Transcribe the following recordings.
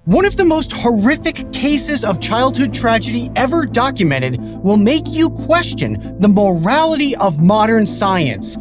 One of the most horrific cases of childhood tragedy ever documented will make you question the morality of modern science.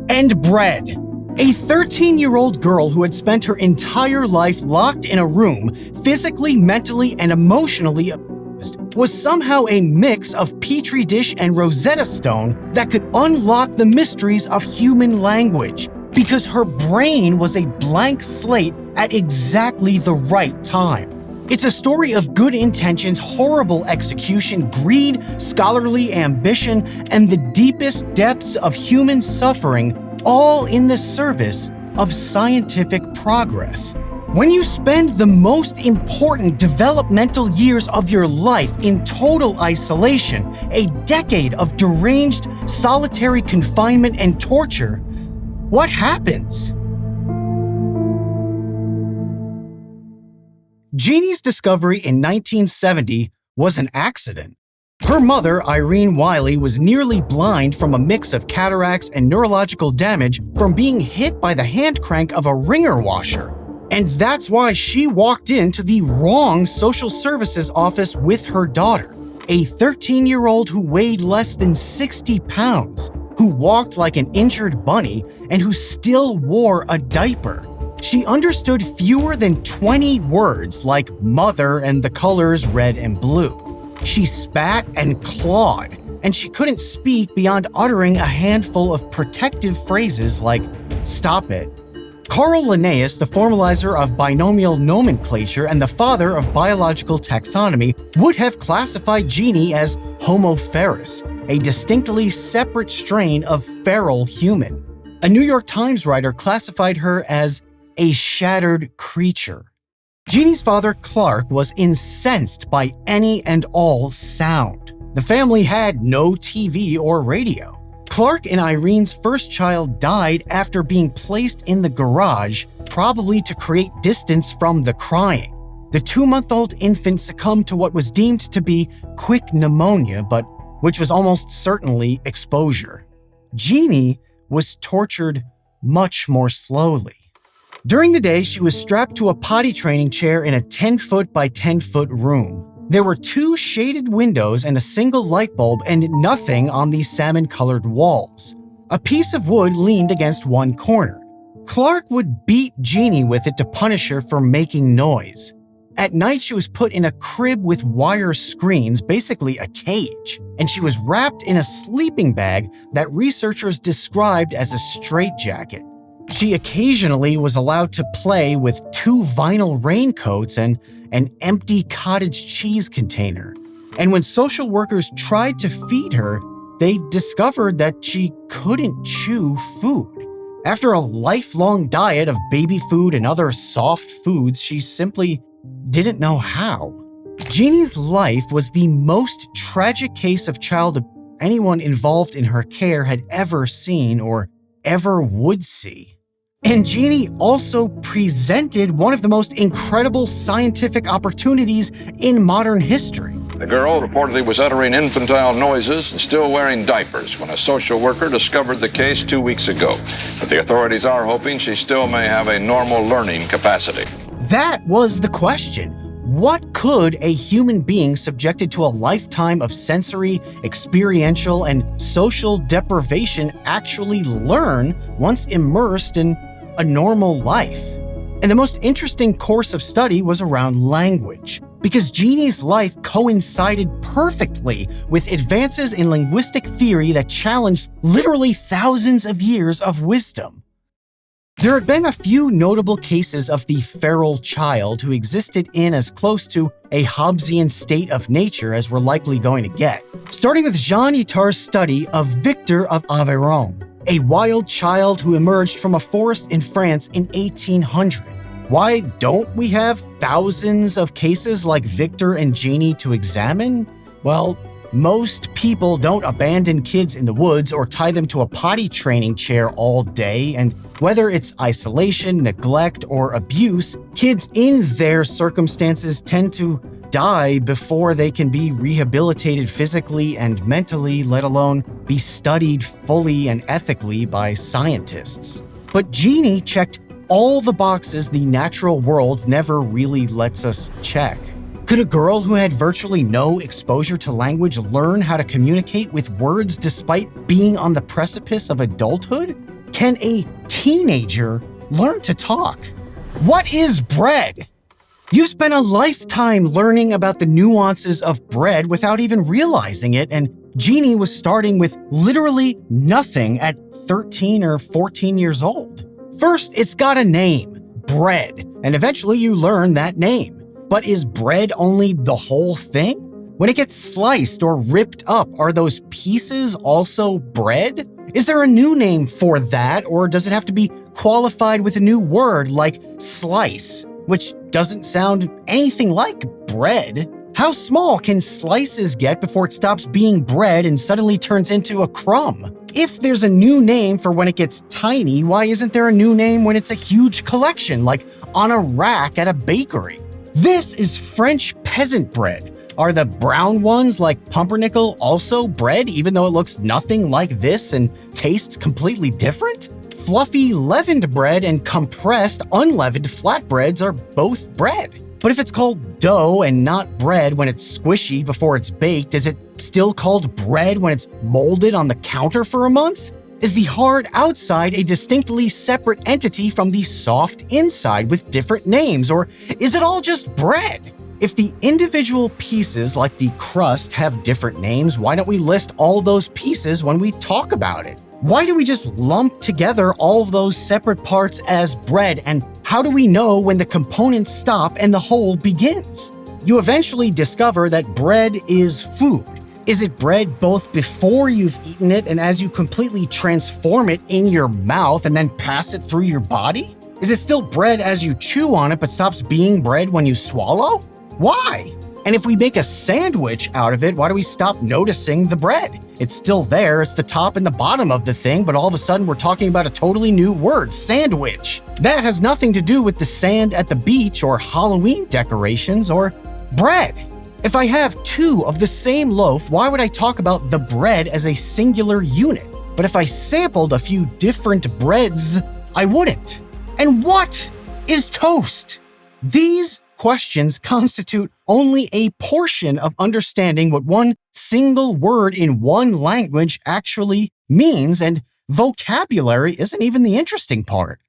And bread. A 13-year-old girl who had spent her entire life locked in a room, physically, mentally, and emotionally abused, was somehow a mix of Petri dish and Rosetta Stone that could unlock the mysteries of human language, because her brain was a blank slate at exactly the right time. It's a story of good intentions, horrible execution, greed, scholarly ambition, and the deepest depths of human suffering, all in the service of scientific progress. When you spend the most important developmental years of your life in total isolation, a decade of deranged, solitary confinement and torture, what happens? Genie's discovery in 1970 was an accident. Her mother, Irene Wiley, was nearly blind from a mix of cataracts and neurological damage from being hit by the hand crank of a wringer washer. And that's why she walked into the wrong social services office with her daughter, a 13-year-old who weighed less than 60 pounds, who walked like an injured bunny, and who still wore a diaper. She understood fewer than 20 words like mother and the colors red and blue. She spat and clawed, and she couldn't speak beyond uttering a handful of protective phrases like, "Stop it." Carl Linnaeus, the formalizer of binomial nomenclature and the father of biological taxonomy, would have classified Genie as Homo ferus, a distinctly separate strain of feral human. A New York Times writer classified her as a shattered creature. Genie's father, Clark, was incensed by any and all sound. The family had no TV or radio. Clark and Irene's first child died after being placed in the garage, probably to create distance from the crying. The 2-month-old infant succumbed to what was deemed to be quick pneumonia, but which was almost certainly exposure. Genie was tortured much more slowly. During the day, she was strapped to a potty training chair in a 10-foot by 10-foot room. There were 2 shaded windows and a single light bulb and nothing on the salmon-colored walls. A piece of wood leaned against one corner. Clark would beat Genie with it to punish her for making noise. At night, she was put in a crib with wire screens, basically a cage, and she was wrapped in a sleeping bag that researchers described as a straitjacket. She occasionally was allowed to play with 2 vinyl raincoats and an empty cottage cheese container. And when social workers tried to feed her, they discovered that she couldn't chew food. After a lifelong diet of baby food and other soft foods, she simply didn't know how. Genie's life was the most tragic case of child abuse anyone involved in her care had ever seen or ever would see. And Genie also presented one of the most incredible scientific opportunities in modern history. The girl reportedly was uttering infantile noises and still wearing diapers when a social worker discovered the case 2 weeks ago. But the authorities are hoping she still may have a normal learning capacity. That was the question. What could a human being subjected to a lifetime of sensory, experiential, and social deprivation actually learn once immersed in a normal life? And the most interesting course of study was around language, because Genie's life coincided perfectly with advances in linguistic theory that challenged literally thousands of years of wisdom. There had been a few notable cases of the feral child who existed in as close to a Hobbesian state of nature as we're likely going to get, starting with Jean Itard's study of Victor of Aveyron, a wild child who emerged from a forest in France in 1800. Why don't we have thousands of cases like Victor and Genie to examine? Well, most people don't abandon kids in the woods or tie them to a potty training chair all day, and whether it's isolation, neglect, or abuse, kids in their circumstances tend to die before they can be rehabilitated physically and mentally, let alone be studied fully and ethically by scientists. But Genie checked all the boxes the natural world never really lets us check. Could a girl who had virtually no exposure to language learn how to communicate with words despite being on the precipice of adulthood? Can a teenager learn to talk? What is bread? You've spent a lifetime learning about the nuances of bread without even realizing it, and Genie was starting with literally nothing at 13 or 14 years old. First, it's got a name, bread, and eventually you learn that name. But is bread only the whole thing? When it gets sliced or ripped up, are those pieces also bread? Is there a new name for that, or does it have to be qualified with a new word like slice, which doesn't sound anything like bread? How small can slices get before it stops being bread and suddenly turns into a crumb? If there's a new name for when it gets tiny, why isn't there a new name when it's a huge collection, like on a rack at a bakery? This is French peasant bread. Are the brown ones like pumpernickel also bread, even though it looks nothing like this and tastes completely different? Fluffy leavened bread and compressed unleavened flatbreads are both bread. But if it's called dough and not bread when it's squishy before it's baked, is it still called bread when it's molded on the counter for a month? Is the hard outside a distinctly separate entity from the soft inside with different names, or is it all just bread? If the individual pieces, like the crust, have different names, why don't we list all those pieces when we talk about it? Why do we just lump together all of those separate parts as bread, and how do we know when the components stop and the whole begins? You eventually discover that bread is food. Is it bread both before you've eaten it and as you completely transform it in your mouth and then pass it through your body? Is it still bread as you chew on it but stops being bread when you swallow? Why? And if we make a sandwich out of it, why do we stop noticing the bread? It's still there, it's the top and the bottom of the thing, but all of a sudden we're talking about a totally new word, sandwich. That has nothing to do with the sand at the beach or Halloween decorations or bread. If I have two of the same loaf, why would I talk about the bread as a singular unit? But if I sampled a few different breads, I wouldn't. And what is toast? These questions constitute only a portion of understanding what one single word in one language actually means, and vocabulary isn't even the interesting part.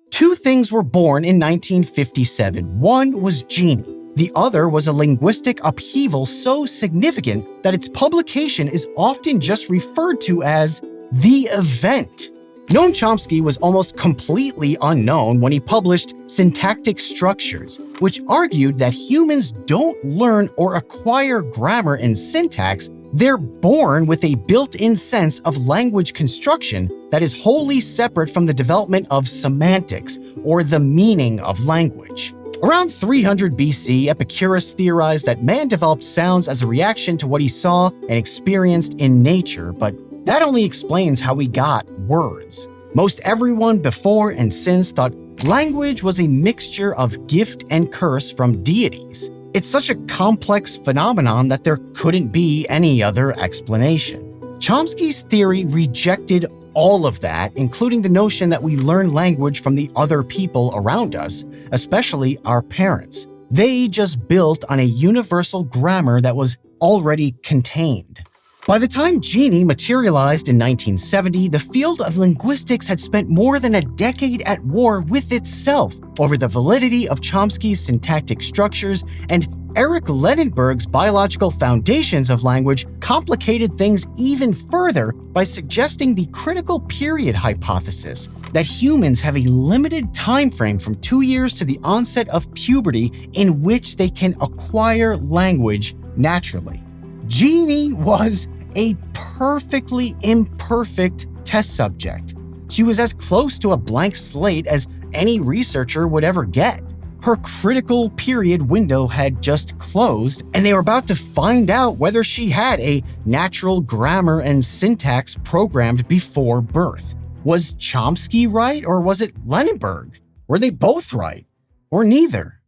Two things were born in 1957. One was Genie. The other was a linguistic upheaval so significant that its publication is often just referred to as the event. Noam Chomsky was almost completely unknown when he published Syntactic Structures, which argued that humans don't learn or acquire grammar and syntax. They're born with a built-in sense of language construction that is wholly separate from the development of semantics, or the meaning of language. Around 300 BC, Epicurus theorized that man developed sounds as a reaction to what he saw and experienced in nature, but that only explains how we got words. Most everyone before and since thought language was a mixture of gift and curse from deities. It's such a complex phenomenon that there couldn't be any other explanation. Chomsky's theory rejected all of that, including the notion that we learn language from the other people around us, especially our parents. They just built on a universal grammar that was already contained. By the time Genie materialized in 1970, the field of linguistics had spent more than a decade at war with itself over the validity of Chomsky's syntactic structures, and Eric Lenenberg's biological foundations of language complicated things even further by suggesting the critical period hypothesis that humans have a limited time frame from 2 years to the onset of puberty in which they can acquire language naturally. Genie was a perfectly imperfect test subject. She was as close to a blank slate as any researcher would ever get. Her critical period window had just closed, and they were about to find out whether she had a natural grammar and syntax programmed before birth. Was Chomsky right, or was it Lenenberg? Were they both right? Or neither?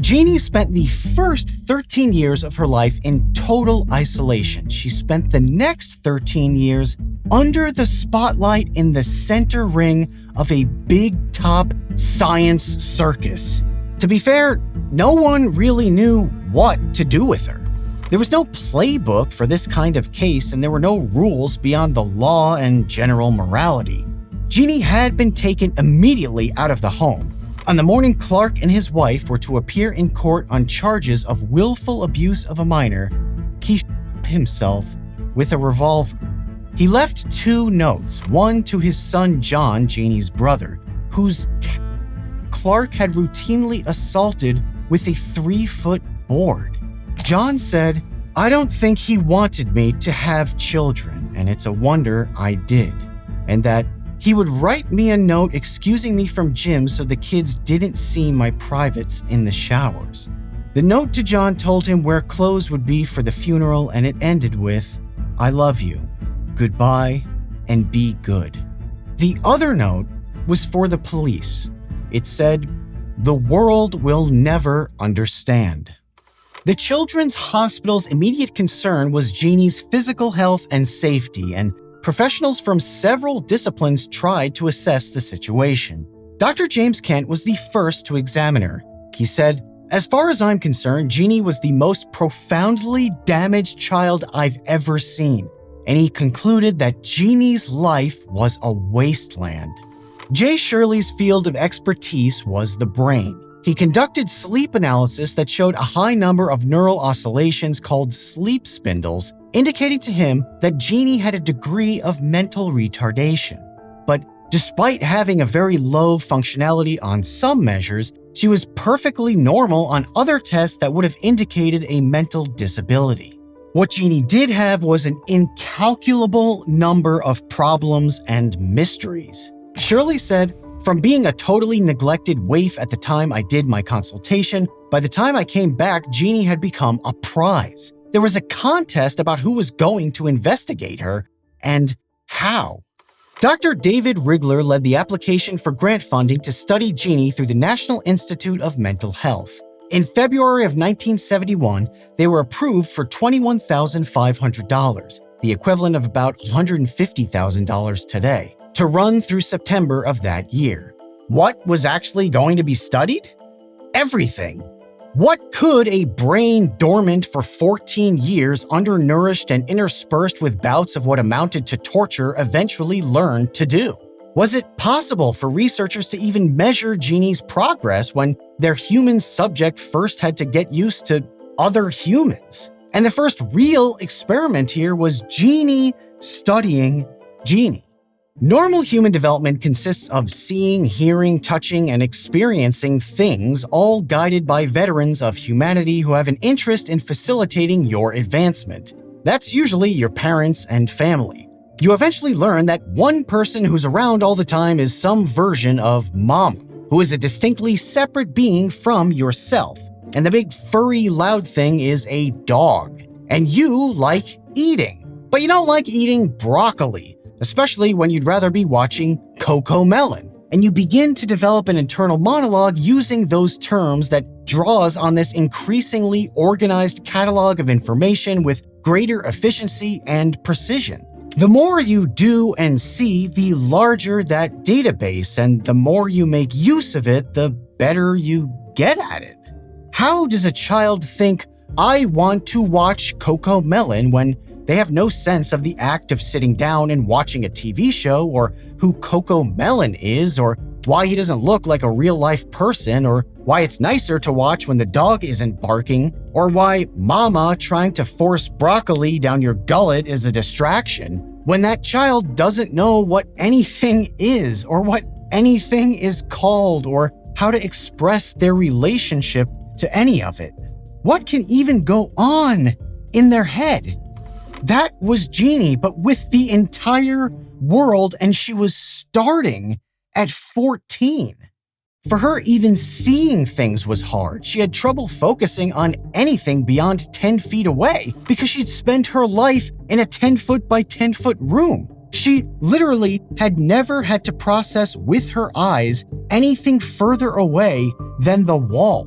Genie spent the first 13 years of her life in total isolation. She spent the next 13 years under the spotlight in the center ring of a big-top science circus. To be fair, no one really knew what to do with her. There was no playbook for this kind of case, and there were no rules beyond the law and general morality. Genie had been taken immediately out of the home. On the morning Clark and his wife were to appear in court on charges of willful abuse of a minor, he shot himself with a revolver. He left 2 notes, one to his son John, Genie's brother, whose Clark had routinely assaulted with a 3-foot board. John said, "I don't think he wanted me to have children, and it's a wonder I did," and that he would write me a note excusing me from gym so the kids didn't see my privates in the showers. The note to John told him where clothes would be for the funeral, and it ended with, "I love you, goodbye, and be good." The other note was for the police. It said, "The world will never understand." The Children's Hospital's immediate concern was Genie's physical health and safety, and professionals from several disciplines tried to assess the situation. Dr. James Kent was the first to examine her. He said, "As far as I'm concerned, Genie was the most profoundly damaged child I've ever seen." And he concluded that Genie's life was a wasteland. Jay Shirley's field of expertise was the brain. He conducted sleep analysis that showed a high number of neural oscillations called sleep spindles, indicating to him that Genie had a degree of mental retardation. But despite having a very low functionality on some measures, she was perfectly normal on other tests that would have indicated a mental disability. What Genie did have was an incalculable number of problems and mysteries. Shirley said, "From being a totally neglected waif at the time I did my consultation, by the time I came back, Genie had become a prize. There was a contest about who was going to investigate her and how." Dr. David Rigler led the application for grant funding to study Genie through the National Institute of Mental Health. In February of 1971, they were approved for $21,500, the equivalent of about $150,000 today, to run through September of that year. What was actually going to be studied? Everything. What could a brain dormant for 14 years, undernourished and interspersed with bouts of what amounted to torture, eventually learn to do? Was it possible for researchers to even measure Genie's progress when their human subject first had to get used to other humans? And the first real experiment here was Genie studying Genie. Normal human development consists of seeing, hearing, touching, and experiencing things, all guided by veterans of humanity who have an interest in facilitating your advancement. That's usually your parents and family. You eventually learn that one person who's around all the time is some version of Mama, who is a distinctly separate being from yourself. And the big furry loud thing is a dog. And you like eating. But you don't like eating broccoli, especially when you'd rather be watching Cocomelon. And you begin to develop an internal monologue using those terms that draws on this increasingly organized catalog of information with greater efficiency and precision. The more you do and see, the larger that database, and the more you make use of it, the better you get at it. How does a child think, "I want to watch Cocomelon," when they have no sense of the act of sitting down and watching a TV show, or who Cocomelon is, or why he doesn't look like a real-life person, or why it's nicer to watch when the dog isn't barking, or why Mama trying to force broccoli down your gullet is a distraction, when that child doesn't know what anything is, or what anything is called, or how to express their relationship to any of it. What can even go on in their head? That was Genie, but with the entire world, and she was starting at 14. For her, even seeing things was hard. She had trouble focusing on anything beyond 10 feet away because she'd spent her life in a 10-foot by 10-foot room. She literally had never had to process with her eyes anything further away than the wall.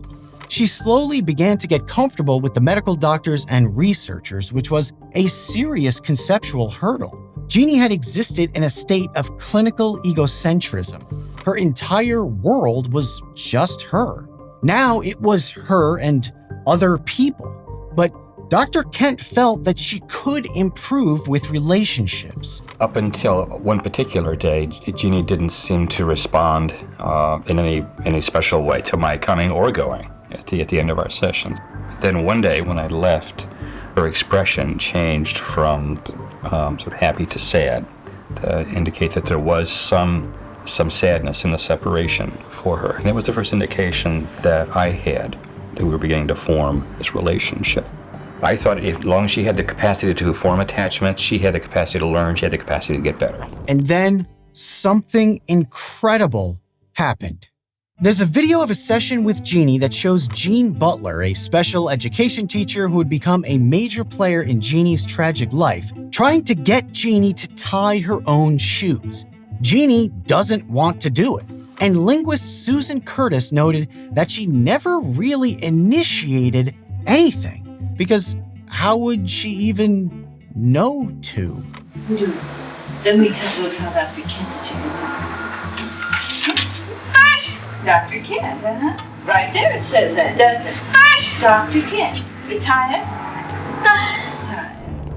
She slowly began to get comfortable with the medical doctors and researchers, which was a serious conceptual hurdle. Genie had existed in a state of clinical egocentrism. Her entire world was just her. Now it was her and other people. But Dr. Kent felt that she could improve with relationships. Up until one particular day, Genie didn't seem to respond in any special way to my coming or going at the end of our session. Then one day when I left, her expression changed from sort of happy to sad, to indicate that there was some sadness in the separation for her. And it was the first indication that I had that we were beginning to form this relationship. I thought as long as she had the capacity to form attachment, she had the capacity to learn, she had the capacity to get better. And then something incredible happened. There's a video of a session with Genie that shows Gene Butler, a special education teacher who would become a major player in Genie's tragic life, trying to get Genie to tie her own shoes. Genie doesn't want to do it. And linguist Susan Curtis noted that she never really initiated anything, because how would she even know to? Then we'll tell Dr. Kent Dr. Kent, right there it says that, doesn't it? Dr. Kent. You tired?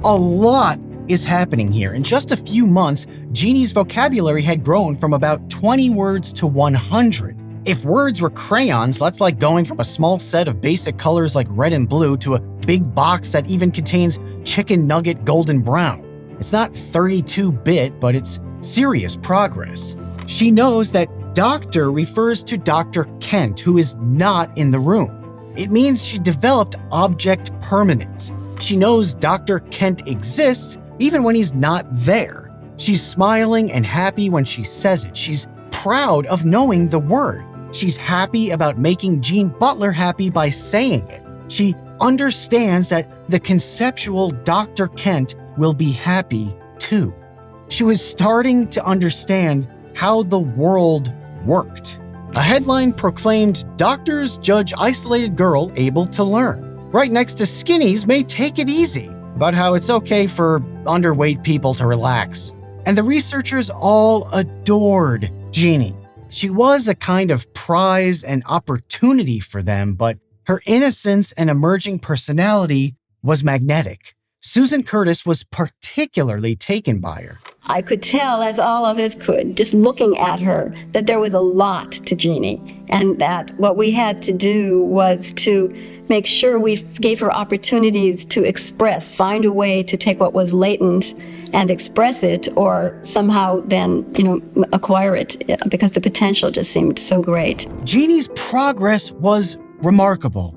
A lot is happening here. In just a few months, Genie's vocabulary had grown from about 20 words to 100. If words were crayons, that's like going from a small set of basic colors like red and blue to a big box that even contains chicken nugget golden brown. It's not 32-bit, but it's serious progress. She knows that doctor refers to Dr. Kent, who is not in the room. It means she developed object permanence. She knows Dr. Kent exists even when he's not there. She's smiling and happy when she says it. She's proud of knowing the word. She's happy about making Gene Butler happy by saying it. She understands that the conceptual Dr. Kent will be happy too. She was starting to understand how the world worked. A headline proclaimed, "Doctors judge isolated girl able to learn." Right next to skinnies may take it easy, about how it's okay for underweight people to relax. And the researchers all adored Genie. She was a kind of prize and opportunity for them, but her innocence and emerging personality was magnetic. Susan Curtis was particularly taken by her. I could tell, as all of us could, just looking at her, that there was a lot to Genie, and that what we had to do was to make sure we gave her opportunities to express, find a way to take what was latent and express it, or somehow then, acquire it, because the potential just seemed so great. Genie's progress was remarkable,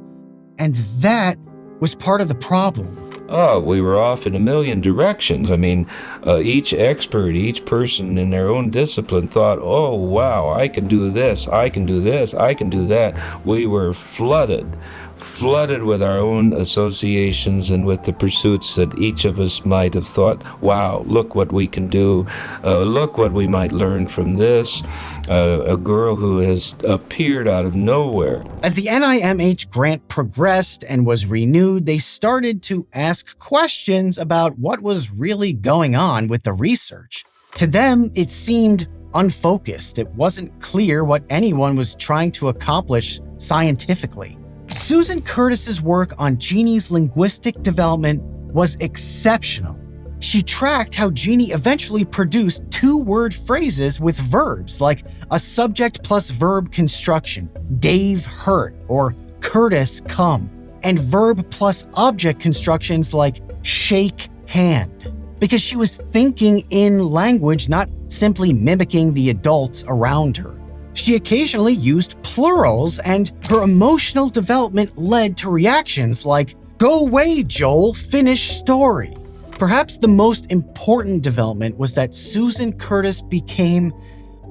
and that was part of the problem. Oh, we were off in a million directions. I mean, each expert, each person in their own discipline thought, oh, wow, I can do this, I can do this, I can do that. We were flooded with our own associations and with the pursuits that each of us might have thought, wow, look what we can do, look what we might learn from this, a girl who has appeared out of nowhere. As the NIMH grant progressed and was renewed, they started to ask questions about what was really going on with the research. To them, it seemed unfocused. It wasn't clear what anyone was trying to accomplish scientifically. Susan Curtis's work on Genie's linguistic development was exceptional. She tracked how Genie eventually produced two-word phrases with verbs like a subject plus verb construction, Dave hurt, or Curtis come, and verb plus object constructions like shake hand, because she was thinking in language, not simply mimicking the adults around her. She occasionally used plurals, and her emotional development led to reactions like, "Go away, Joel, finish story." Perhaps the most important development was that Susan Curtis became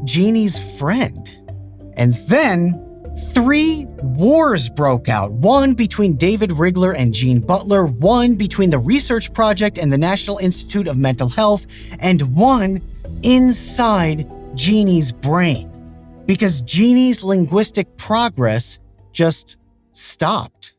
Genie's friend. And then 3 wars broke out, one between David Rigler and Gene Butler, one between the research project and the National Institute of Mental Health, and one inside Genie's brain. Because Genie's linguistic progress just stopped.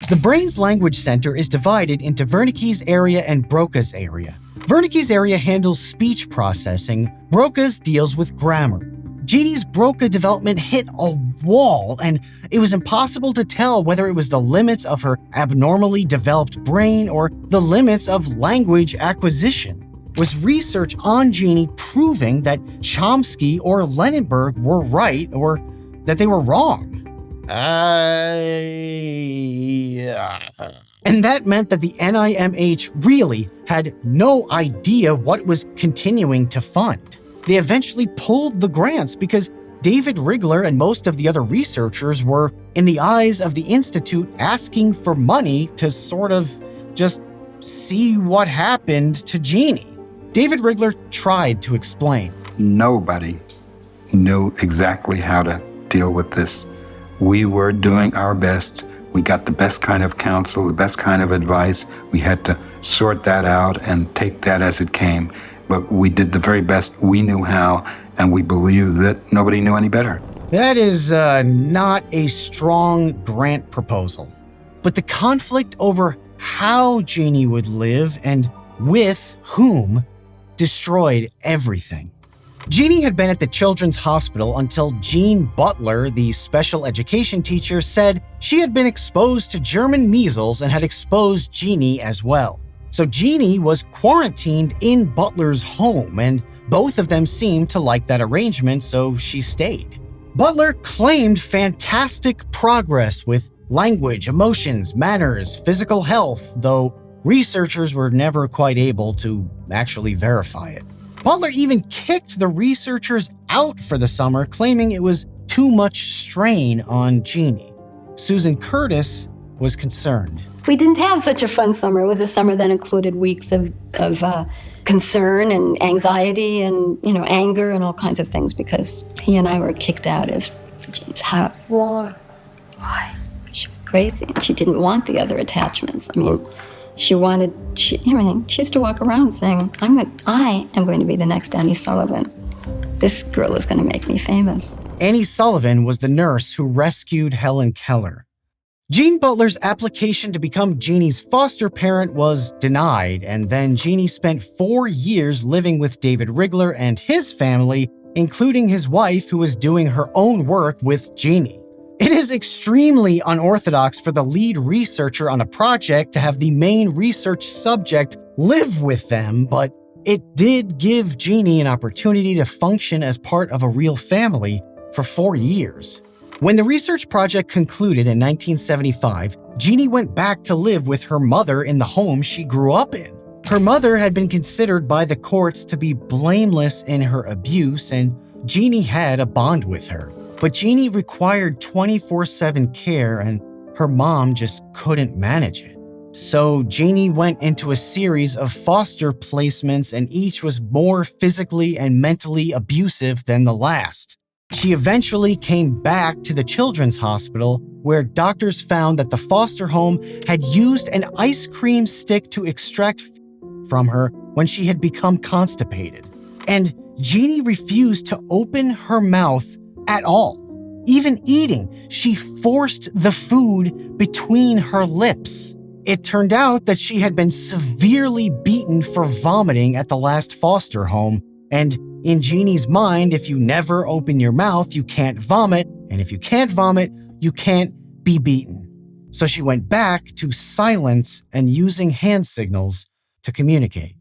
The brain's language center is divided into Wernicke's area and Broca's area. Wernicke's area handles speech processing, Broca's deals with grammar. Genie's Broca development hit a wall, and it was impossible to tell whether it was the limits of her abnormally developed brain or the limits of language acquisition. Was research on Genie proving that Chomsky or Lenenberg were right or that they were wrong? And that meant that the NIMH really had no idea what was continuing to fund. They eventually pulled the grants because David Rigler and most of the other researchers were, in the eyes of the Institute, asking for money to sort of just see what happened to Genie. David Rigler tried to explain. Nobody knew exactly how to deal with this. We were doing our best. We got the best kind of counsel, the best kind of advice. We had to sort that out and take that as it came. But we did the very best we knew how, and we believe that nobody knew any better. That is not a strong grant proposal. But the conflict over how Genie would live and with whom destroyed everything. Genie had been at the Children's Hospital until Jean Butler, the special education teacher, said she had been exposed to German measles and had exposed Genie as well. So Genie was quarantined in Butler's home, and both of them seemed to like that arrangement, so she stayed. Butler claimed fantastic progress with language, emotions, manners, physical health, though researchers were never quite able to actually verify it. Butler even kicked the researchers out for the summer, claiming it was too much strain on Genie. Susan Curtis was concerned. We didn't have such a fun summer. It was a summer that included weeks of concern and anxiety and, anger and all kinds of things because he and I were kicked out of Genie's house. Why? She was crazy and she didn't want the other attachments. She used to walk around saying, I am going to be the next Annie Sullivan. This girl is going to make me famous. Annie Sullivan was the nurse who rescued Helen Keller. Jean Butler's application to become Genie's foster parent was denied, and then Genie spent 4 years living with David Rigler and his family, including his wife, who was doing her own work with Genie. It is extremely unorthodox for the lead researcher on a project to have the main research subject live with them, but it did give Genie an opportunity to function as part of a real family for 4 years. When the research project concluded in 1975, Genie went back to live with her mother in the home she grew up in. Her mother had been considered by the courts to be blameless in her abuse, and Genie had a bond with her. But Genie required 24/7 care, and her mom just couldn't manage it. So Genie went into a series of foster placements, and each was more physically and mentally abusive than the last. She eventually came back to the Children's Hospital, where doctors found that the foster home had used an ice cream stick to extract from her when she had become constipated. And Genie refused to open her mouth at all. Even eating, she forced the food between her lips. It turned out that she had been severely beaten for vomiting at the last foster home, and in Genie's mind, if you never open your mouth, you can't vomit, and if you can't vomit, you can't be beaten. So she went back to silence and using hand signals to communicate.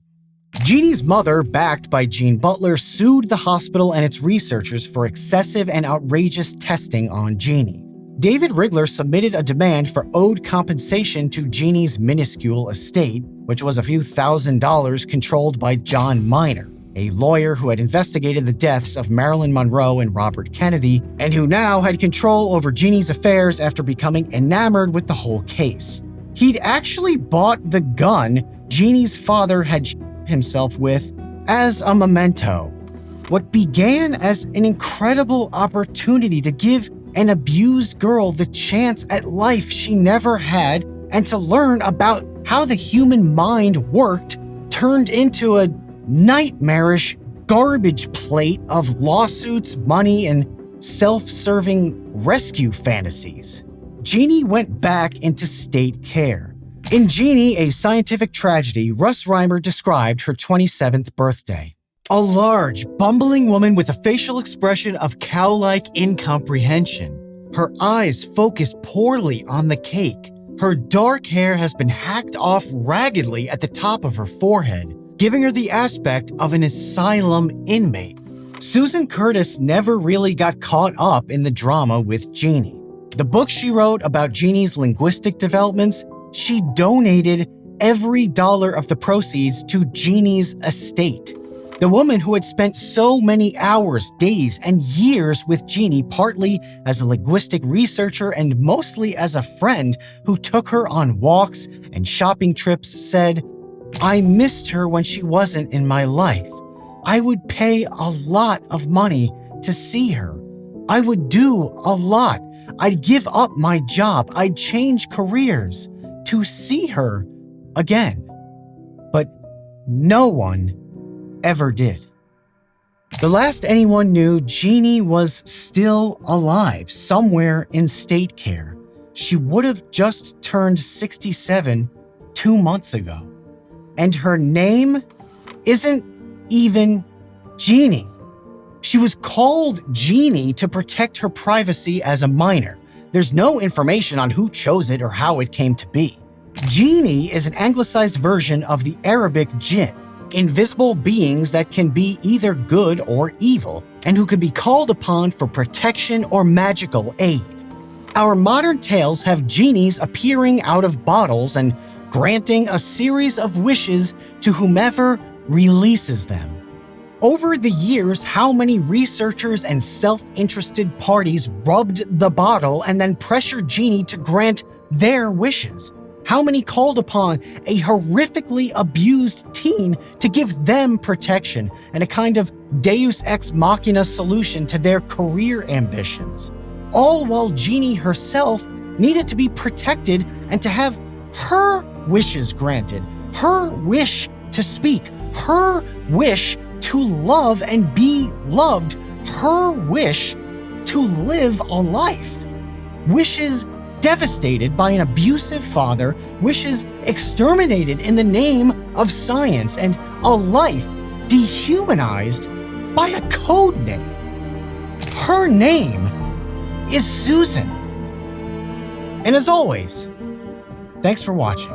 Genie's mother, backed by Jean Butler, sued the hospital and its researchers for excessive and outrageous testing on Genie. David Rigler submitted a demand for owed compensation to Genie's minuscule estate, which was a few $1,000s controlled by John Miner, a lawyer who had investigated the deaths of Marilyn Monroe and Robert Kennedy, and who now had control over Genie's affairs after becoming enamored with the whole case. He'd actually bought the gun Genie's father had himself with as a memento. What began as an incredible opportunity to give an abused girl the chance at life she never had and to learn about how the human mind worked turned into a nightmarish garbage plate of lawsuits, money, and self-serving rescue fantasies. Genie went back into state care. In Genie, a Scientific Tragedy, Russ Reimer described her 27th birthday. A large, bumbling woman with a facial expression of cow-like incomprehension. Her eyes focus poorly on the cake. Her dark hair has been hacked off raggedly at the top of her forehead, giving her the aspect of an asylum inmate. Susan Curtis never really got caught up in the drama with Genie. The book she wrote about Genie's linguistic developments, she donated every dollar of the proceeds to Genie's estate. The woman who had spent so many hours, days, and years with Genie, partly as a linguistic researcher and mostly as a friend who took her on walks and shopping trips, said, "I missed her when she wasn't in my life. I would pay a lot of money to see her. I would do a lot. I'd give up my job. I'd change careers to see her again." But no one ever did. The last anyone knew, Genie was still alive, somewhere in state care. She would have just turned 67 2 months ago. And her name isn't even Genie. She was called Genie to protect her privacy as a minor. There's no information on who chose it or how it came to be. Genie is an anglicized version of the Arabic jinn, invisible beings that can be either good or evil, and who can be called upon for protection or magical aid. Our modern tales have genies appearing out of bottles and granting a series of wishes to whomever releases them. Over the years, how many researchers and self-interested parties rubbed the bottle and then pressured Genie to grant their wishes? How many called upon a horrifically abused teen to give them protection and a kind of deus ex machina solution to their career ambitions? All while Genie herself needed to be protected and to have her wishes granted, her wish to speak, her wish to love and be loved, her wish to live a life. Wishes devastated by an abusive father, wishes exterminated in the name of science, and a life dehumanized by a code name. Her name is Susan. And as always, thanks for watching.